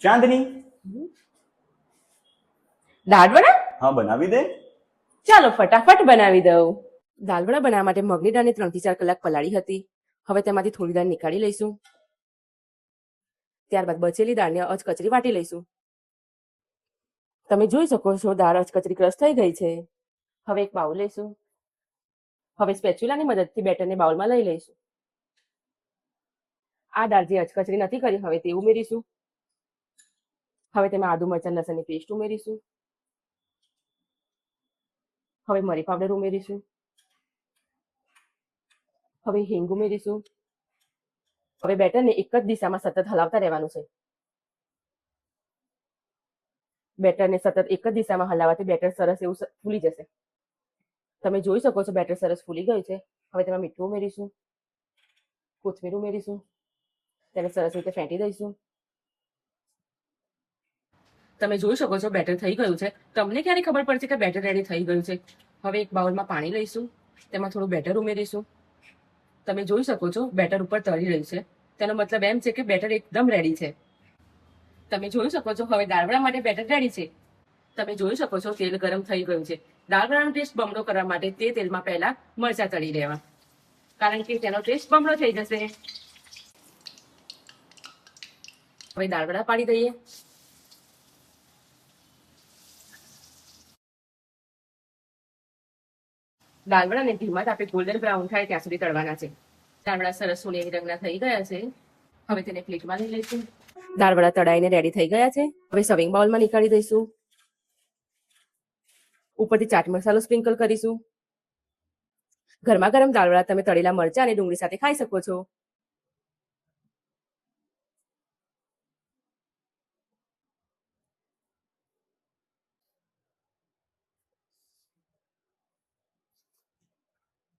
ચાંદની, દાળ વડા? હા બનાવી દે. ચાલો ફટાફટ બનાવી દઉં. દાળ વડા બનાવવા માટે મગની દાળને 3 થી 4 કલાક પલાળી હતી. હવે તેમાંથી થોડી દાળ નીકાળી લઈશું. ત્યારબાદ બચેલી દાળને અધકચરી વાટી લઈશું. તમે જોઈ શકો છો દાળ અધકચરી ક્રશ થઈ ગઈ છે. હવે એક બાઉલ લઈશું. હવે સ્પેચ્યુલાની મદદથી બેટરને બાઉલમાં લઈ લઈશું. આ દાળ જે અધકચરી નથી કરી હવે તે ઉમેરીશું. હવે તેમાં આદુ મરચાં લસણની પેસ્ટ ઉમેરીશું. હવે મરી પાવડર ઉમેરીશું. હવે હિંગ ઉમેરીશું. હવે બેટરને એક જ દિશામાં સતત હલાવતા રહેવાનું છે. બેટરને સતત એક જ દિશામાં હલાવવાથી બેટર સરસ એવું ફૂલી જશે. તમે જોઈ શકો છો બેટર સરસ ફૂલી ગયું છે. હવે તેમાં મીઠું ઉમેરીશું. કોથમીર ઉમેરીશું. તેને સરસ રીતે ફેંટી દઈશું. તમે જોઈ શકો છો બેટર થઈ ગયું છે. તમને ક્યારે ખબર પડશે કે બેટર રેડી થઈ ગયું છે? હવે એક બાઉલમાં પાણી લઈશું. તેમાં થોડું બેટર ઉમેરીશું. તમે જોઈ શકો છો બેટર ઉપર તળી રહ્યું છે. તેનો મતલબ એમ છે કે બેટર એકદમ રેડી છે. તમે જોઈ શકો છો હવે દાળ વડા માટે બેટર રેડી છે. તમે જોઈ શકો છો તેલ ગરમ થઈ ગયું છે. દાળ વડાનો ટેસ્ટ બમણો કરવા માટે તે તેલમાં પહેલા મરચાં તળી લેવા, કારણ કે તેનો ટેસ્ટ બમણો થઈ જશે. હવે દાળ વડા પાડી દઈએ. દાળ વડાને ધીમા તાપે ગોલ્ડન બ્રાઉન થાય ત્યાં સુધી તળવાના છે. દાળ વડા સરસ સોનેરી રંગના થઈ ગયા છે. હવે તેને પ્લેટમાં લઈ લઈશું. દાળ વડા તળાઈને રેડી થઈ ગયા છે. હવે સર્વિંગ બાઉલમાં નીકાળી દઈશું. ઉપરથી ચાટ મસાલો સ્પ્રિંકલ કરીશું. ગરમા ગરમ દાળ વડા તમે તળેલા મરચાં અને ડુંગળી સાથે ખાઈ શકો છો.